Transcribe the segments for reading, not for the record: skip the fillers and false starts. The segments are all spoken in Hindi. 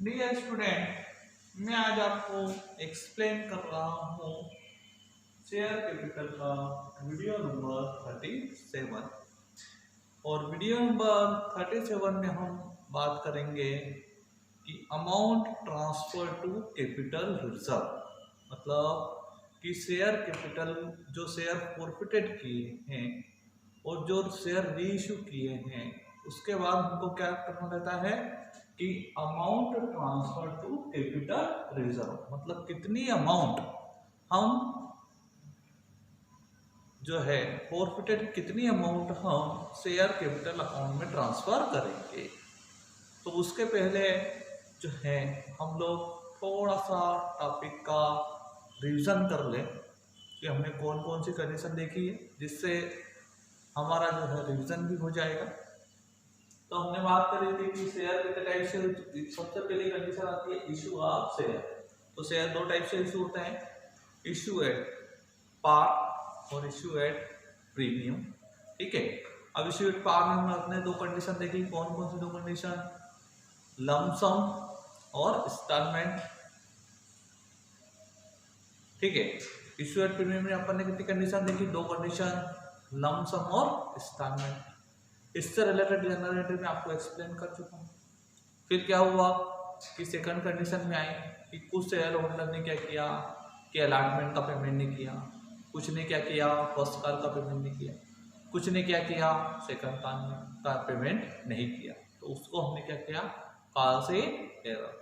डियर स्टूडेंट, मैं आज आपको एक्सप्लेन कर रहा हूँ शेयर कैपिटल का वीडियो नंबर 37। और वीडियो नंबर 37 में हम बात करेंगे कि amount transfer to capital reserve, मतलब कि शेयर कैपिटल जो शेयर फॉरफिटेड किए हैं और जो शेयर रीइश्यू किए हैं उसके बाद हमको क्या करना रहता है कि amount transfer to capital reserve, मतलब कितनी अमाउंट हम जो है फॉरफिटेड, कितनी अमाउंट हम शेयर कैपिटल अकाउंट में ट्रांसफर करेंगे। तो उसके पहले जो है हम लोग थोड़ा सा टॉपिक का रिवीजन कर लें कि हमने कौन कौन सी कंडीशन देखी है, जिससे हमारा जो है रिवीजन भी हो जाएगा। तो हमने बात करी थी कि शेयर कितने टाइप से, सबसे पहली कंडीशन आती है इशू ऑफ शेयर। तो शेयर दो टाइप से इशू होते हैं, इशू एट पार और इशू एट प्रीमियम। ठीक है, अब इशू एट पार में हमने अपने दो कंडीशन देखी। कौन कौन सी दो कंडीशन? लमसम और इंस्टॉलमेंट। ठीक है, इशू एट प्रीमियम में अपन ने कितनी कंडीशन देखी? दो कंडीशन, लमसम और इंस्टॉलमेंट। इससे रिलेटेड जनरल एंट्री में आपको एक्सप्लेन कर चुका हूँ। फिर क्या हुआ कि सेकंड कंडीशन में आई कि कुछ शेयर होल्डर ने क्या किया कि अलॉटमेंट का पेमेंट नहीं किया, कुछ ने क्या किया फर्स्ट कॉल का पेमेंट नहीं किया, कुछ ने क्या किया सेकंड कॉल का पेमेंट नहीं किया। तो उसको हमने क्या किया, कॉल से एरर।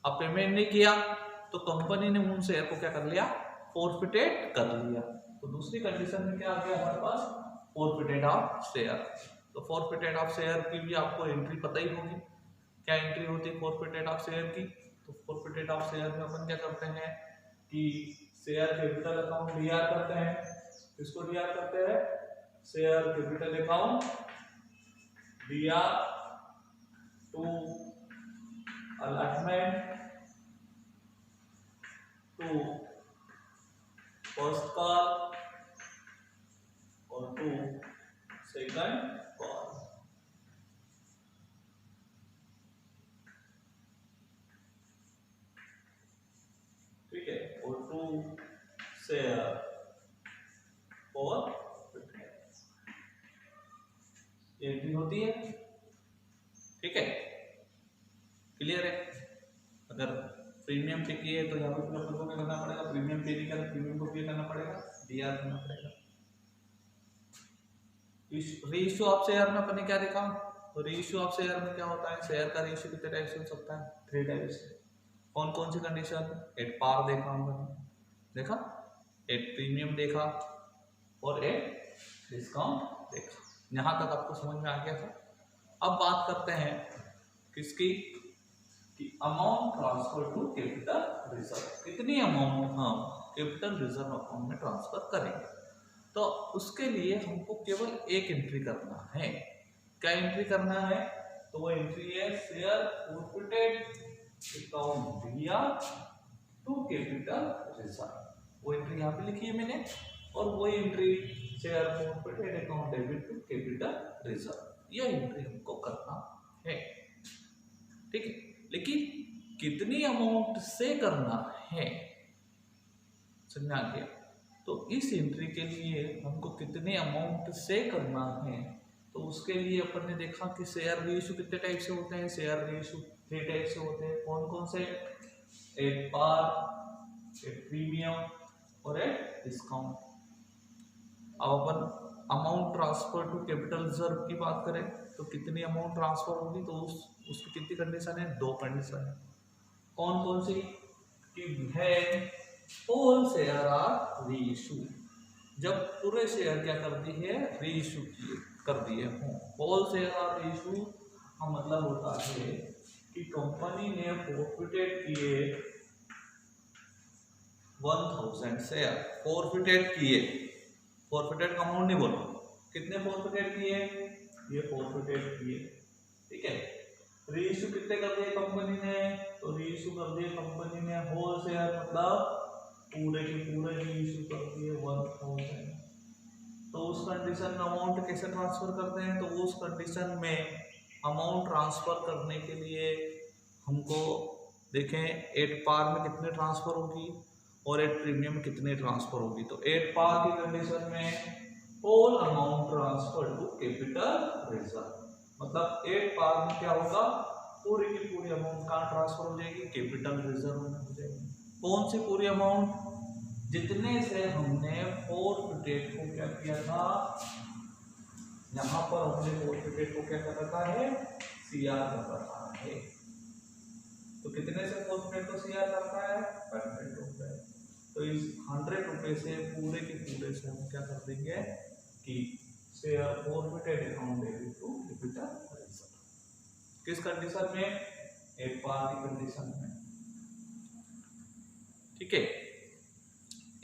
अब पेमेंट नहीं किया तो कंपनी ने उन शेयर को क्या कर लिया, फॉरफिटेड कर लिया। तो दूसरी कंडीशन में क्या आ गया हमारे पास, फॉरफिटेड ऑफ शेयर। तो फॉरफिटेड ऑफ शेयर की भी आपको एंट्री पता ही होगी, क्या एंट्री होती है फॉरफिटेड ऑफ शेयर की। तो फॉरफिटेड ऑफ शेयर में अपन क्या करते हैं कि शेयर कैपिटल अकाउंट डीआर करते हैं। इसको डीआर करते हैं share capital account DR to allotment to first call और टू सेकंड कॉल। ठीक है, और टू शेयर और एंट्री होती है। ठीक है, क्लियर है। अगर प्रीमियम पे किए तो यहाँ पे अपन को क्या करना पड़ेगा, प्रीमियम पे नहीं करना, प्रीमियम को पे करना पड़ेगा, डीआर करना पड़ेगा। रीइश्यू ऑफ शेयर में अपन ने क्या देखा, तो रीइश्यू ऑफ शेयर में क्या होता है, शेयर का रीइश्यू कितने टाइप से हो सकता है, 3 टाइप से। कौन कौन सी कंडीशन? एट पार देखा हमने, देखा, एट प्रीमियम देखा और एट डिस्काउंट देखा। यहाँ तक आपको समझ में आ गया था। अब बात करते हैं किसकी, कि amount transfer to capital reserve. कितनी अमाउंट हम कैपिटल रिजर्व अकाउंट में ट्रांसफर करेंगे। तो उसके लिए हमको केवल एक एंट्री करना है। क्या एंट्री करना है? तो वो एंट्री है share forfeited account DR to capital reserve. वो एंट्री यहाँ पे लिखी है मैंने, और वो entry share forfeited account debit to capital reserve, ये एंट्री हमको करना है। ठीक है, लेकिन कितनी अमाउंट से करना है, समझ आ गया। तो इस एंट्री के लिए हमको कितने अमाउंट से करना है, तो उसके लिए अपन ने देखा कि शेयर रीइश्यू कितने टाइप से होते हैं। शेयर रीइश्यू 3 टाइप से होते हैं। कौन कौन से? एट पार, एट प्रीमियम और एट डिस्काउंट। अब अपन amount transfer to capital reserve की बात करें तो कितनी अमाउंट ट्रांसफर होगी, तो उसकी कितनी कंडीशन है, 2 कंडीशन है। कौन कौन सी? कि है होल शेयर आर रीइश्यू, जब पूरे शेयर क्या कर दी है, रीइश्यू कर दिए हों। होल शेयर आर रीइश्यू का मतलब होता है कि कंपनी ने फॉरफिटेड किए 1000 शेयर, फॉरफिटेड किए, फॉरफिटेड का अमाउंट नहीं बोलो, कितने फॉरफिटेड किए, ये फॉरफिटेड किए। ठीक है, रीइश्यू कितने कर दिए कंपनी ने, तो रीइश्यू कर दिए कंपनी ने होल शेयर, मतलब पूरे के पूरे रीइश्यू कर दिए 1000। तो उस कंडीशन में अमाउंट कैसे ट्रांसफर करते हैं, तो उस कंडीशन में अमाउंट ट्रांसफर करने के लिए हमको देखें एट पार में कितने ट्रांसफर होगी और एट प्रीमियम में कितने ट्रांसफर होगी। तो एट पार की कंडीशन में whole amount transfer to capital reserve, मतलब एट पार में क्या होगा, पूरी की पूरी अमाउंट कहाँ ट्रांसफर हो जाएगी, कैपिटल रिजर्व में हो जाएगी। कौन सी पूरी अमाउंट, जितने से हमने फोर्थ डेट को क्या किया था, यहाँ पर हमने फोर्थ डेट को क्या कर रखा है, सीआर कर रखा है। तो कितने से फोर्थ डेट को सीआर करता है, 100 रुपए। तो इस 100 रुपए से पूरे के पूरे से हम क्या कर देंगे कि share forfeited account debit to capital reserve. किस कंडीशन में, एक पार की कंडीशन में, ठीक है।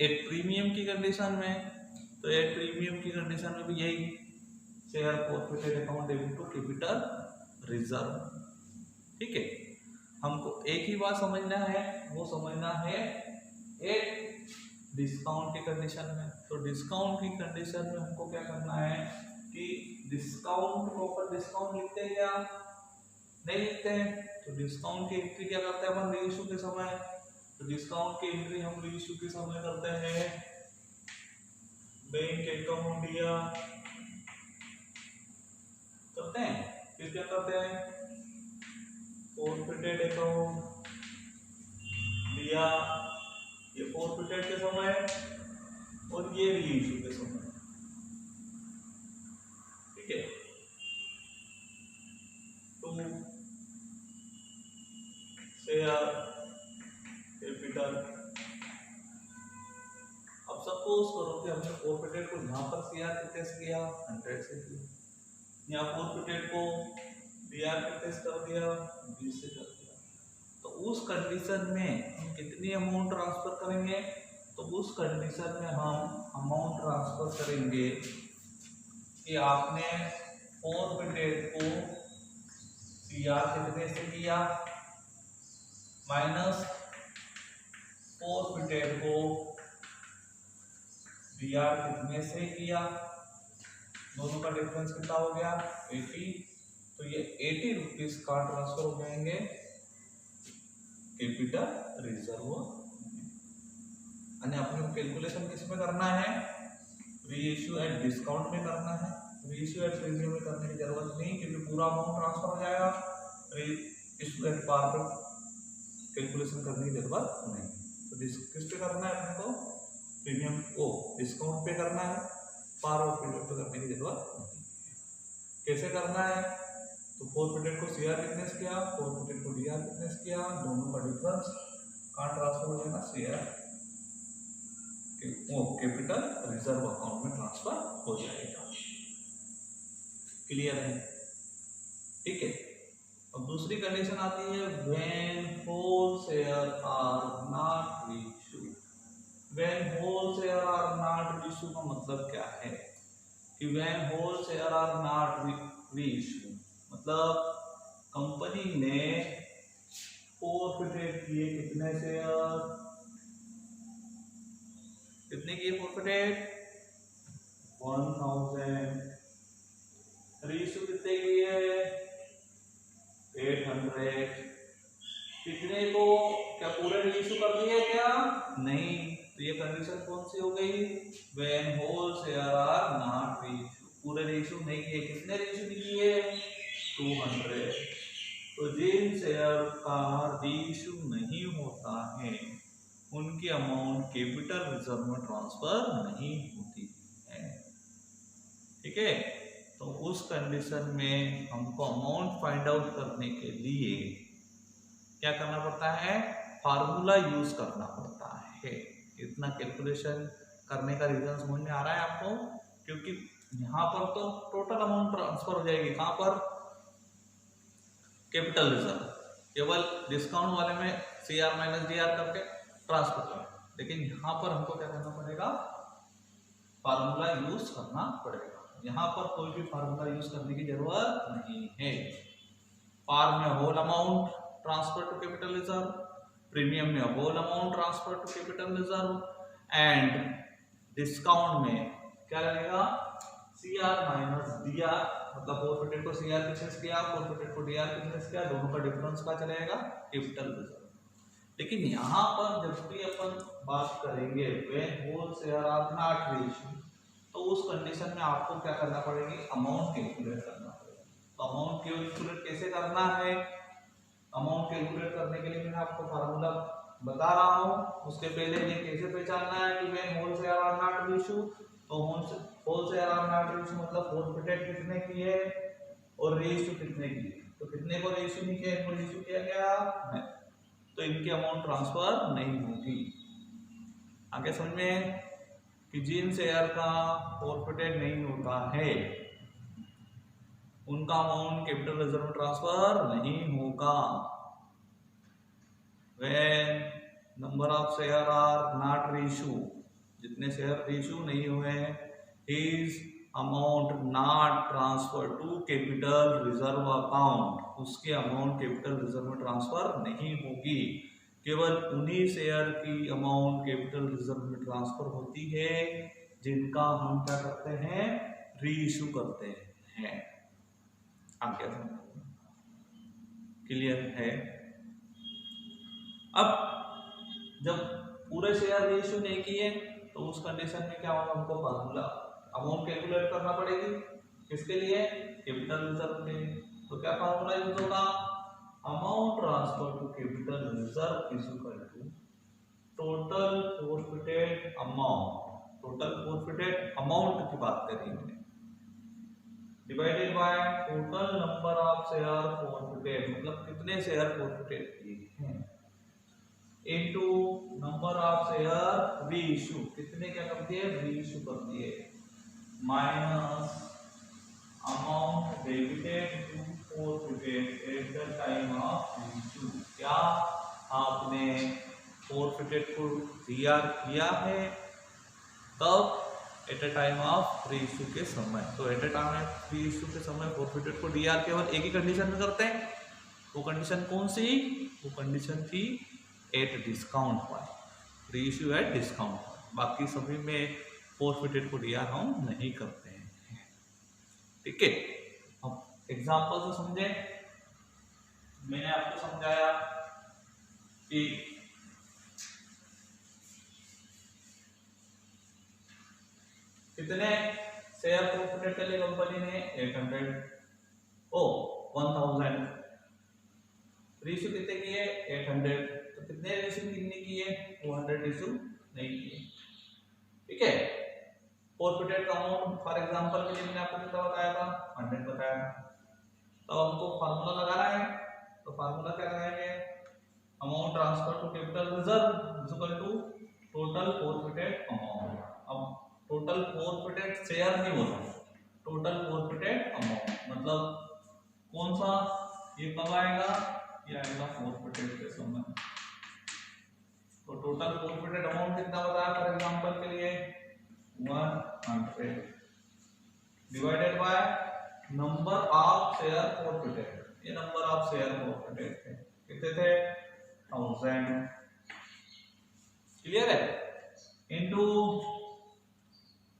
एक प्रीमियम की कंडीशन में, तो एक प्रीमियम की कंडीशन में भी यही share forfeited account debit to capital reserve, ठीक है। हमको एक ही बात समझना है, वो समझना है एक डिस्काउंट की कंडीशन में। तो डिस्काउंट की कंडीशन में हमको क्या करना है कि डिस्काउंट को ऊपर डिस्काउंट लिखते हैं या नहीं लिखते हैं। तो डिस्काउंट की एंट्री क्या करते हैं अपन रीइश्यू के समय, तो डिस्काउंट की एंट्री हम रीइश्यू के समय करते हैं बैंक अकाउंट दिया करते हैं, फिर क्या करते हैं फॉरफिटेड अकाउंट दिया, ये फॉरफिटेड के समय और ये रीइश्यू के समय, ठीक है। तो शेयर कैपिटल, अब सपोज करो कि हमने फॉरफिटेड को यहाँ पर सीआर कितने से किया, 100 से किया, यहाँ फॉरफिटेड को बीआर कितने से कर दिया, 20 से कर दिया। तो उस कंडीशन में हम कितनी अमाउंट ट्रांसफर करेंगे, तो उस कंडीशन में हम अमाउंट ट्रांसफर करेंगे कि आपने फॉरफिटेड को सीआर कितने से किया माइनस फॉरफिटेड को बीआर कितने से किया, दोनों का डिफरेंस कितना हो गया 80। तो ये 80 रुपीज का ट्रांसफर हो जाएंगे कैपिटल रिजर्व। अपने कैलकुलेशन किस में करना है, रीइश्यू एट डिस्काउंट में करना है, रीइश्यू एट प्रीमियम में करने की जरूरत नहीं क्योंकि पूरा अमाउंट ट्रांसफर हो जाएगा। रीइश्यू एट पार पर कैलकुलेशन करने की जरूरत नहीं। तो किस पे करना है अपने को, प्रीमियम को डिस्काउंट पे करना है, पार और प्रीमियम पे करने की जरूरत नहीं। कैसे करना है, तो फॉरफिटेड को सीआर कितने से किया, फॉरफिटेड को डीआर कितने से किया, दोनों का डिफरेंस कहाँ ट्रांसफर हो जाएगा, शेयर कैपिटल रिजर्व अकाउंट में ट्रांसफर हो जाएगा। क्लियर है, ठीक है। अब दूसरी कंडीशन आती है when whole share are not reissued. When whole share are not reissued का मतलब क्या है कि when whole share are not reissued मतलब कंपनी ने फॉरफिटेड किए कितने शेयर, कितने किए फॉरफिटेड 1000, रीइश्यू कितने किए 800। कितने को क्या पूरे रीइश्यू कर दिए क्या, नहीं। तो ये कंडीशन कौन सी हो गई, when whole share are not reissue, पूरे रीइश्यू नहीं किए। कितने रीइश्यू किए 200। तो जिन शेयर का रीइश्यू नहीं होता है उनकी अमाउंट कैपिटल रिजर्व में ट्रांसफर नहीं होती है, ठीक है। तो उस कंडीशन में हमको अमाउंट फाइंड आउट करने के लिए क्या करना पड़ता है, फार्मूला यूज करना पड़ता है। इतना कैलकुलेशन करने का रीजन समझ में आ रहा है आपको, क्योंकि यहाँ पर तो टोटल अमाउंट ट्रांसफर हो जाएगी, कहाँ पर कैपिटल रिजर्व, केवल डिस्काउंट वाले में सीआर माइनस डीआर करके ट्रांसफर करें। लेकिन यहाँ पर हमको क्या करना पड़ेगा, फार्मूला यूज करना पड़ेगा। यहाँ पर कोई भी फार्मूला यूज करने की जरूरत नहीं है। पार में whole amount transfer to capital reserve, premium में whole amount transfer to capital reserve, and discount में क्या लगेगा सीआर माइनस डीआर, मतलब फॉरफिटेड को सीआर किससे किया, फॉरफिटेड को डीआर किससे किया, दोनों का डिफरेंस क्या चलेगा कैपिटल रिजर्व। लेकिन यहाँ पर जब भी अपन बात करेंगे when whole share are not ratio, तो उस कंडीशन में आपको क्या करना पड़ेगी, अमाउंट कैलकुलेट करना पड़ेगा। तो अमाउंट कैलकुलेट कैसे करना है, अमाउंट कैलकुलेट करने के लिए मैंने आपको फार्मूला बता रहा हूँ। उसके पहले ये कैसे पहचानना है कि when whole share are not ratio, तो whole share are not ratio मतलब फोरफिटेड कितने की है और रेशियो कितने की है। तो कितने को रेशियो नहीं किया, इनको रेशियो किया गया नहीं, तो इनकी अमाउंट ट्रांसफर नहीं होगी। आगे समझ में कि जिन शेयर का फॉरफिटेड नहीं होता है उनका अमाउंट कैपिटल रिजर्व में ट्रांसफर नहीं होगा। When number of share are not ratio, जितने शेयर रेशियो नहीं हुए is amount not transfer to capital reserve account, उसके अमाउंट कैपिटल रिजर्व में ट्रांसफर नहीं होगी। केवल उन्हीं शेयर की अमाउंट कैपिटल रिजर्व में ट्रांसफर होती है जिनका हम क्या करते हैं, रीइश्यू करते हैं। आप क्या समझते हैं, क्लियर है? अब जब पूरे शेयर रीइश्यू नहीं किए तो उस कंडीशन में क्या होगा, हमको फार्मूला अमाउंट कैलकुलेट करना पड़ेगी। किसके लिए, कैपिटल रिजर्व के। तो क्या फार्मूला यूज होगा, amount transfer to capital reserve is equal to total forfeited amount, total forfeited amount की बात करी हमने, divided by total number of share forfeited, मतलब कितने शेयर फॉरफिटेड किए हैं, into number of share reissue, कितने क्या कर दिए, रीइश्यू कर दिए, minus amount debited to forfeited at the time of reissue. क्या आपने फॉरफिटेड को रीआर किया है, तब at a time of reissue के समय। तो at a time of reissue के समय फॉरफिटेड को रीआर केवल एक ही कंडीशन में करते हैं। वो कंडीशन कौन सी, वो कंडीशन थी एट डिस्काउंट पर, रीइश्यू एट डिस्काउंट पर। बाकी सभी में फॉरफिटेड को रीआर हम नहीं करते हैं। ठीक है, अब एग्जांपल से समझे। मैंने आपको समझाया कि कितने शेयर फॉरफिटेड कर लिए कंपनी ने, 800 1000, रेशियो कितने किए, 800, तो कितने रेशियो कितने किए, 200 रेशियो नहीं किए। ठीक है, फॉरफिटेड का अमाउंट फॉर एग्जांपल के लिए मैंने आपको कितना बताया था, 100 बताया था। तो हमको फार्मूला लगाना है, तो फार्मूला क्या लगाएंगे, amount transfer to capital reserve is equal to total forfeited amount. अब टोटल फॉरफिटेड शेयर नहीं बोला, टोटल फॉरफिटेड अमाउंट मतलब कौन सा, ये कब आएगा, ये आएगा फॉरफिटेड के समय। तो टोटल फॉरफिटेड अमाउंट कितना बताया फॉर एग्जांपल के लिए, 100 divided by number of share forfeited, ये नंबर ऑफ शेयर फॉरफिटेड थे, कितने थे, 1000। क्लियर है, into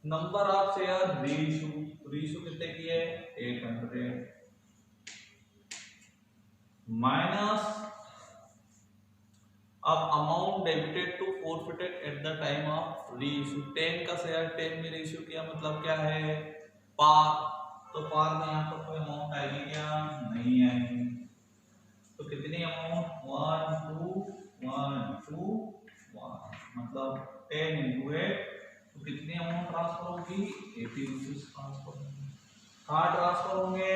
number of share reissue, reissue कितने किए, 800, माइनस अब amount debited to forfeited at the time of reissue. 10 का शेयर 10 में रीइश्यू किया, मतलब क्या है, पार। तो पार में यहाँ पर कोई अमाउंट आएगी क्या, नहीं आएगी। तो कितनी अमाउंट, 1 2 1 2 1, मतलब 10 into 8, तो कितनी अमाउंट ट्रांसफर होगी, 80 रुपीज ट्रांसफर होंगे। कहाँ ट्रांसफर होंगे,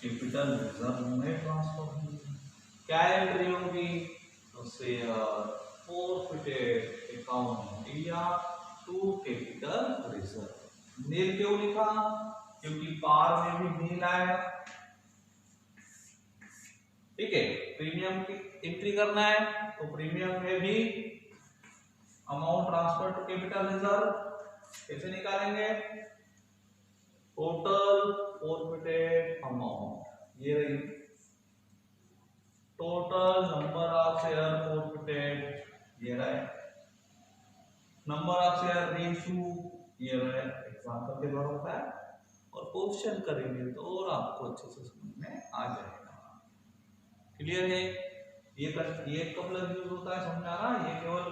कैपिटल रिजर्व में ट्रांसफर होंगे। क्या एंट्री होगी, तो शेयर फॉरफिटेड अकाउंट या टू कैपिटल रिजर्व। नील क्यों लिखा, क्योंकि पार में भी नील आया। ठीक है, प्रीमियम की एंट्री करना है, तो प्रीमियम में भी amount transfer to capital reserve कैसे निकालेंगे, टोटल फॉरफिटेड अमाउंट, ये रही total number of share forfeited, ये रहा नंबर ऑफ शेयर रीइश्यू, ये रहा एग्जांपल के द्वारा होता है। और क्वेश्चन करेंगे तो और आपको अच्छे से समझ में आ जाएगा। क्लियर है, ये कब लग यूज होता है, समझ में आ रहा है? ये केवल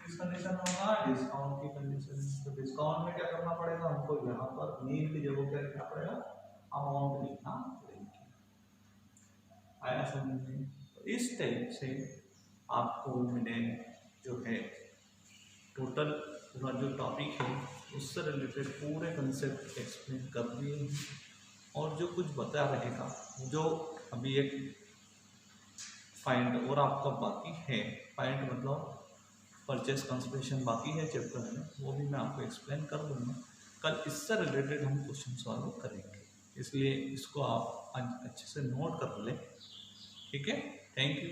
किस कंडीशन में होगा, डिस्काउंट की कंडीशन। तो डिस्काउंट में क्या करना पड़ेगा हमको, यहाँ पर नील की जगह क्या लिखना पड़ेगा, अमाउंट लिखना पड़ेगा। आया समझ में? तो इस टाइप से आपको मैंने जो है टोटल पूरा जो टॉपिक है उससे रिलेटेड पूरे कंसेप्ट एक्सप्लेन कर दिए हैं। और जो कुछ बता रहेगा, जो अभी एक फाइंड और आपका बाकी है, फाइंड मतलब परचेस कंसिडरेशन बाकी है चैप्टर में, वो भी मैं आपको एक्सप्लेन कर दूंगा। कल इससे रिलेटेड हम क्वेश्चन सॉल्व करेंगे, इसलिए इसको आप अच्छे से नोट कर लें। ठीक है, थैंक यू।